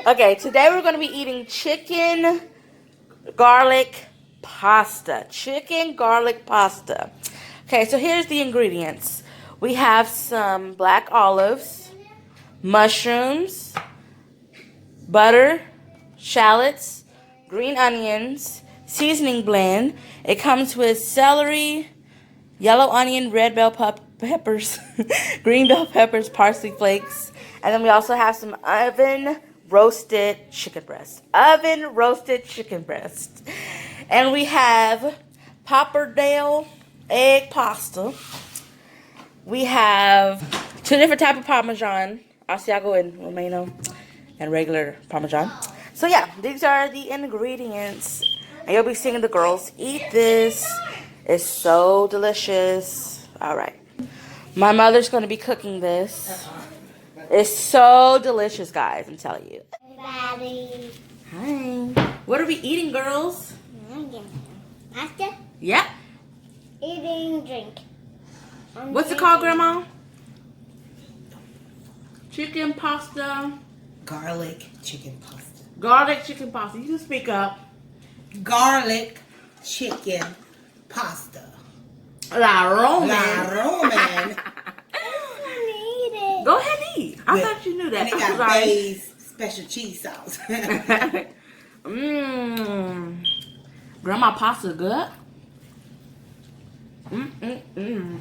Okay, today we're going to be eating chicken garlic pasta. Chicken garlic pasta. Okay, so here's the ingredients. We have some black olives, mushrooms, butter, shallots, green onions, seasoning blend. It comes with celery, yellow onion, red bell peppers, green bell peppers, parsley flakes, and then we also have some oven roasted chicken breast. Oven roasted chicken breast. And we have pappardelle egg pasta. We have two different type of Parmesan, Asiago and Romano, and regular Parmesan. So yeah, these are the ingredients. And you'll be seeing the girls eat this. It's so delicious. All right. My mother's going to be cooking this. It's so delicious, guys. I'm telling you. Daddy. Hi. What are we eating, girls? Pasta? Yeah. Eating drink. What's it called, Grandma? Chicken pasta. Garlic chicken pasta. Garlic chicken pasta. You can speak up. Garlic chicken pasta. La Roman. La Roman. Go ahead and eat. I thought you knew that. And it got Bay's special cheese sauce. Mmm. Grandma pasta good? Mmm.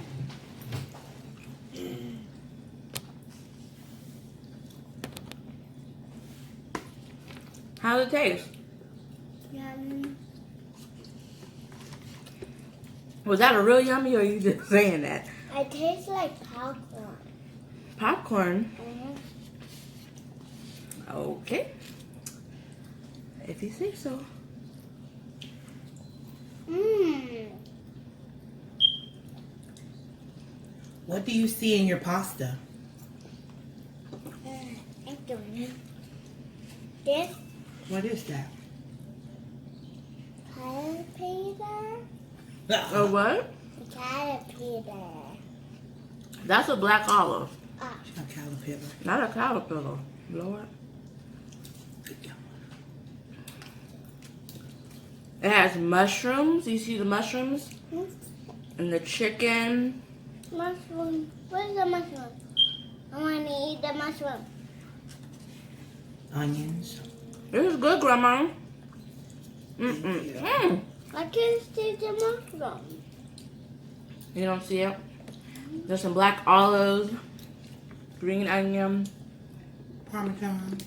How's it taste? Yummy. Was that a real yummy or are you just saying that? It tastes like popcorn. Popcorn? Mm-hmm. Okay. If you say so. Mmm. What do you see in your pasta? I'm doing this. What is that? Caterpillar. Oh, what? Caterpillar. That's a black olive. A caterpillar. Not a caterpillar. Lord. It has mushrooms. You see the mushrooms? And the chicken. Mushroom. Where's the mushroom? I want to eat the mushroom. Onions. It was good, Grandma. Mm-mm. I can't see the mushroom. You don't see it? There's some black olives, green onion, Parmesan.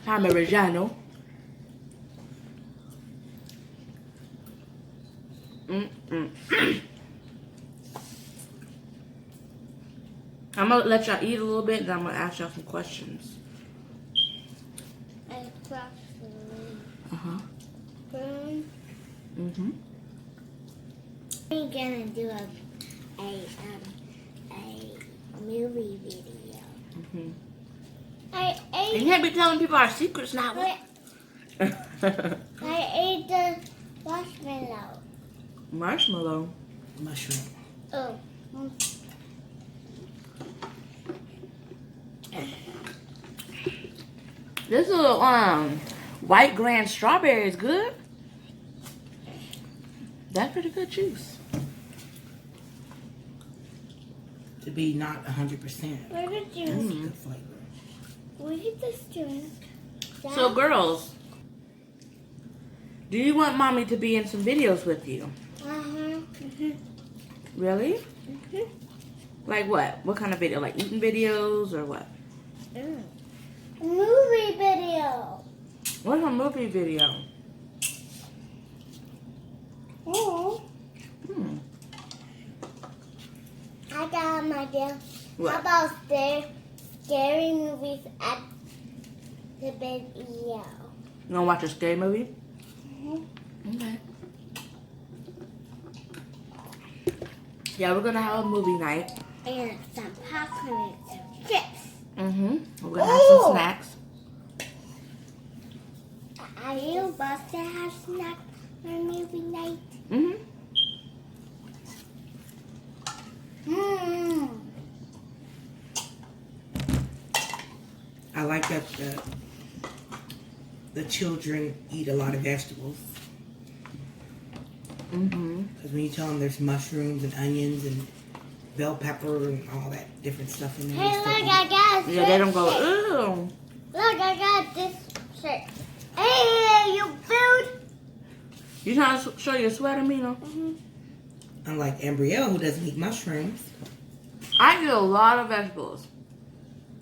Parmigiano. I'm gonna let y'all eat a little bit, then I'm gonna ask y'all some questions. I trust Uh-huh. you. We're gonna do a movie video. I You ate. can't be telling people our secrets now. I ate the marshmallow. Marshmallow. Mushroom. Oh. This little white grand strawberry is good. That's pretty good juice. To be not 100%. Where did you? Good flavor. Where did this drink? So girls, do you want mommy to be in some videos with you? Really? Like what? What kind of video? Like eating videos or what? Movie video. What's a movie video? Oh. I got an idea. What? How about scary movies at the video? You wanna watch a scary movie? Okay. Yeah, we're gonna have a movie night. And some popcorn and some chips. We're gonna have some snacks. Are you about to have snacks for movie night? I like that the children eat a lot of vegetables. Mm-hmm. Because when you tell them there's mushrooms and onions and bell pepper and all that different stuff in there. Hey, they look, still eat I got a Yeah, they don't shirt. go, ooh. Look, I got this shirt. Hey, you food? You trying to show your sweater, Mina? Mm-hmm. Unlike Ambrielle, who doesn't eat mushrooms. I eat a lot of vegetables.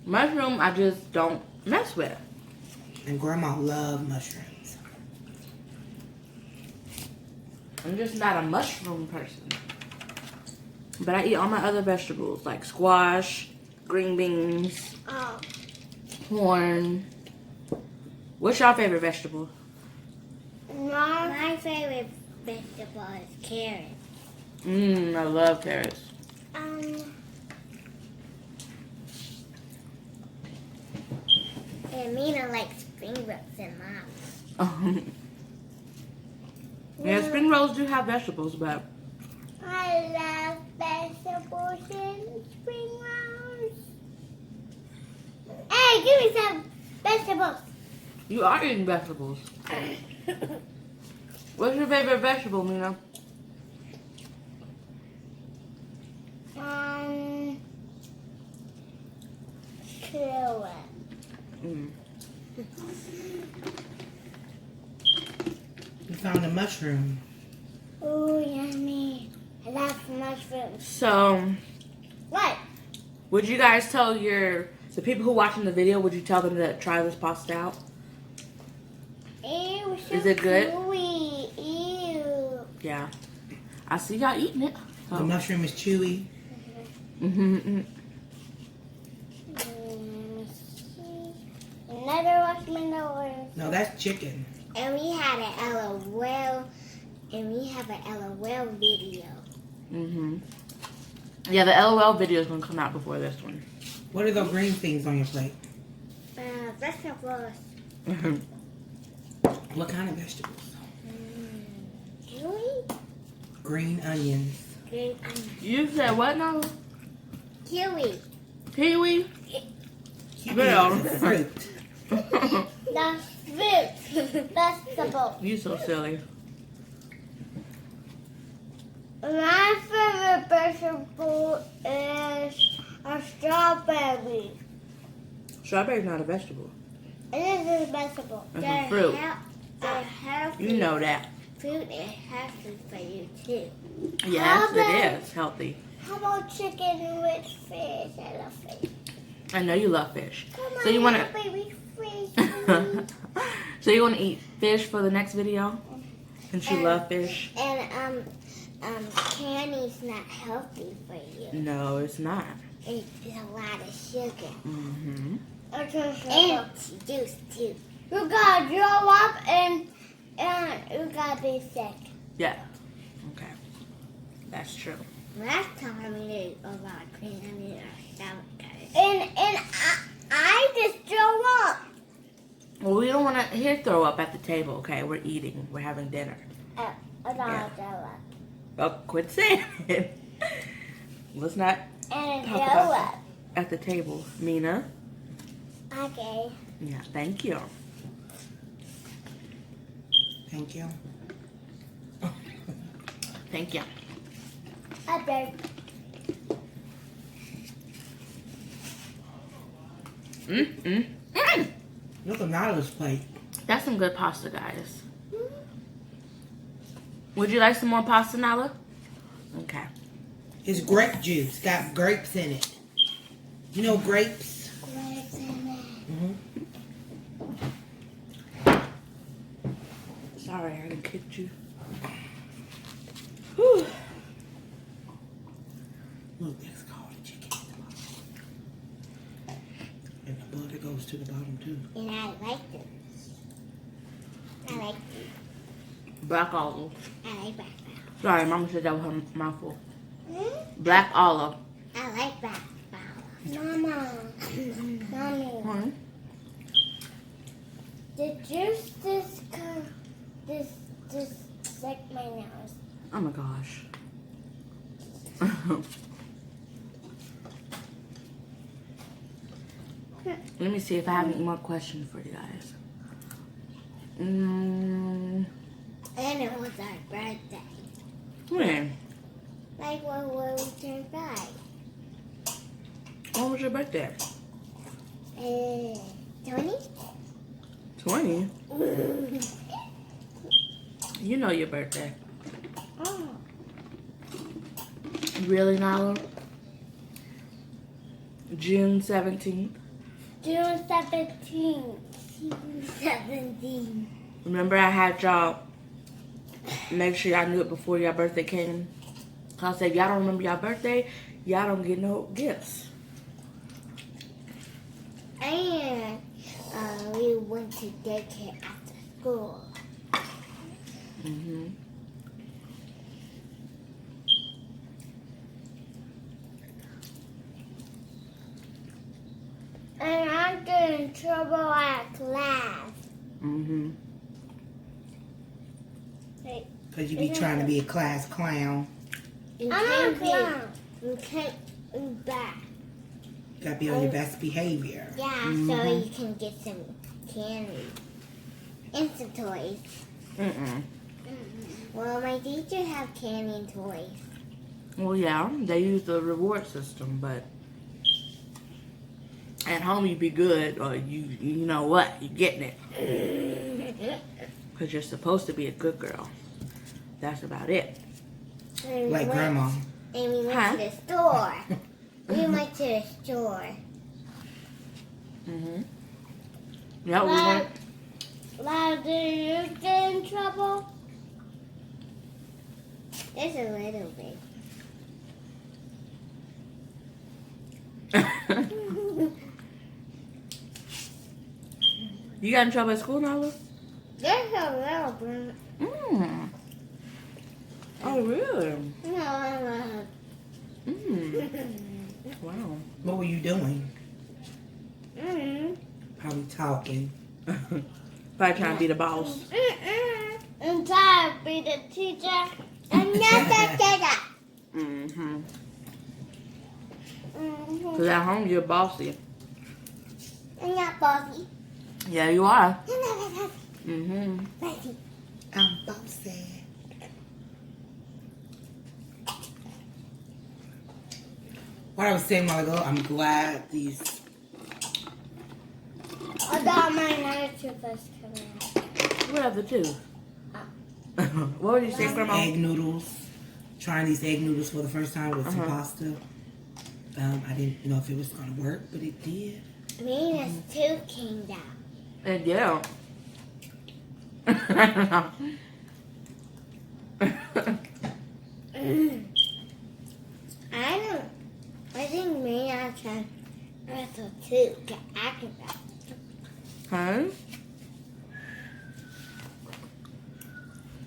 Mushroom, I just don't mess with. And Grandma loved mushrooms. I'm just not a mushroom person. But I eat all my other vegetables, like squash, green beans, Oh. corn. What's your favorite vegetable? My favorite vegetable is carrot. I love carrots. And Mina likes spring rolls and Mom. Yeah, spring rolls do have vegetables, but I love vegetables and spring rolls. Hey, give me some vegetables. you are eating vegetables. What's your favorite vegetable, Mina? Carrot. Mm. You found a mushroom. Oh, yummy. I love mushrooms. So, What? would you guys tell the people who watching the video, would you tell them to try this pasta out? Ew, so Is it good? chewy. Ew. Yeah. I see y'all eating it. The mushroom is chewy. Mm-hmm. Another marshmallow. No, that's chicken. And we had an LOL. And we have an LOL video. Mm-hmm. Yeah, the LOL video is going to come out before this one. What are those green things on your plate? Vegetables. What kind of vegetables? Kiwi? Green onions. Green onion. You said what now? Kiwi. Kiwi? Kiwi Well. is a fruit. That's fruit. Vegetable. You so silly. My favorite vegetable is a strawberry. Strawberry's not a vegetable. It is a vegetable. It's a fruit. They're healthy. You know that. Fruit is healthy for you too. Yes, about- it is healthy. How about chicken with fish? I love fish. I know you love fish. Come So you want on, to... baby fish. So you want to eat fish for the next video? Since you love fish? And candy's not healthy for you. No, it's not. It's a lot of sugar. Mm-hmm. And juice too. You gotta grow up and you gotta be sick. Yeah. Okay. That's true. Last time we did a lot of candy or something. And I just throw up. Well, we don't want to here throw up at the table, okay? We're eating. We're having dinner. I don't Yeah. throw up. Oh, quit saying it. Let's not And talk throw about up. at the table. Mina? Okay. Yeah, thank you. Thank you. Thank you. Okay. Look at Nyla's plate. That's some good pasta, guys. Would you like some more pasta, Nala? Okay. It's grape juice. Got grapes in it. You know grapes? Grapes in Mm-hmm. Sorry, I done kicked you. Whew. Look, that's called a chicken. And the butter goes to the bottom too. And I like them. I like them. Black olive. I like black. Sorry, Mama said that was her mouthful. Hmm? Black olive. I like black. Mama. Mommy. Hmm? The juice this like my nose. Oh my gosh. Let me see if I have any more questions for you guys. Mm, And it was our birthday. when? Like when we turned 5. When was your birthday? 20? 20? You know your birthday. Oh. Really, Nala? June 17th. June 17th. June 17th. Remember I had y'all make sure y'all knew it before your birthday came? I said, if y'all don't remember your birthday, y'all don't get no gifts. And we went to daycare after school. Mm-hmm. And I get in trouble at class. Mm-hmm. Because you be trying to be a class clown. I'm a clown. You can't be bad. You gotta be on your best behavior. Yeah, so you can get some candy. And some toys. Mm-mm. Well, my teacher have candy and toys. Well, yeah, they use the reward system, but at home you be good, or you know what, you're getting it. Because you're supposed to be a good girl. That's about it. And we Like went- grandma. And we went Huh? to the store. We went to the store. Mm-hmm. Yeah, we Mom, went. Mom, did you get in trouble? Just a little bit. You got in trouble at school, Nala? Just a little bit. Mm. Oh, really? No, Mm. Wow. What were you doing? Mm-mm. Probably talking. Probably trying to be the boss. Mm-mm. I'm trying to be the teacher. And not the teacher. Mm-hmm. Mm-hmm. Because at home you're bossy. I'm not bossy. Yeah, you are. I'm not bossy. Mm-hmm. Bossy. I'm bossy. What I was saying a while ago, I'm glad these. I got my night first coming out. What other two? What did you say, Grandma? Egg noodles. Trying these egg noodles for the first time with some pasta. I didn't know if it was going to work, but it did. Venus too came down. And yeah. I think Mia can wrestle too. I can wrestle. Huh?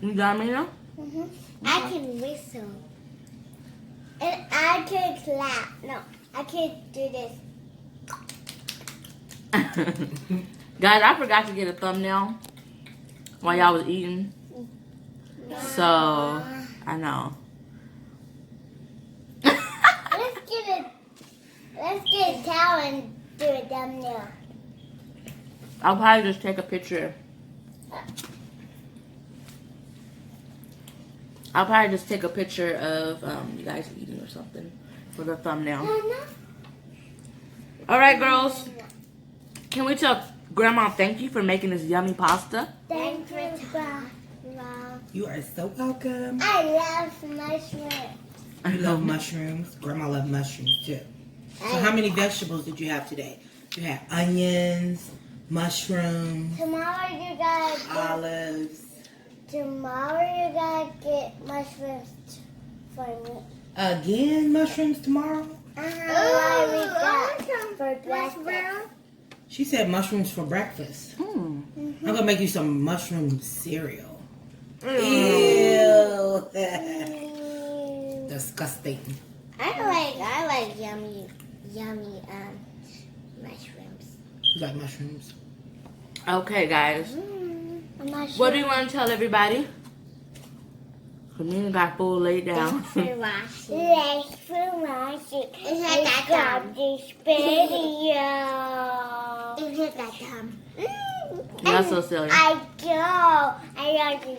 You got me now? I can whistle. And I can clap. No, I can do this. Guys, I forgot to get a thumbnail while y'all was eating. So, I know. Let's get a towel and do a thumbnail. I'll probably just take a picture. I'll probably just take a picture of you guys eating or something for the thumbnail. All right, girls. Can we tell Grandma thank you for making this yummy pasta? Thanks for Mom. You are so welcome. I love mushrooms. You love mushrooms. Grandma loved mushrooms too. So how many vegetables did you have today? You had onions, mushrooms, Tomorrow you gotta olives. get mushrooms for me. Again, mushrooms tomorrow? Why we got for breakfast. She said mushrooms for breakfast. Hmm. I'm gonna make you some mushroom cereal. Ew. Mm. Disgusting. I like yummy mushrooms. You like mushrooms? Okay, guys. Mushrooms. What do you want to tell everybody? Kamina got full laid down. Thanks for watching. And hit that thumb. This video. And hit that thumb. Not so silly. I go. I like to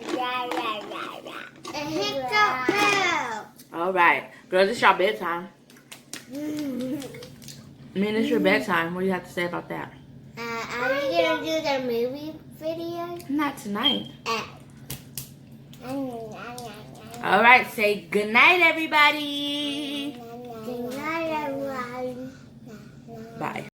And hiccup too. All right. Girls, it's your bedtime. I mean, it's your bedtime. What do you have to say about that? Are we going to do the movie video? Not tonight. All right. Say good night, everybody. Good night, everyone. Bye.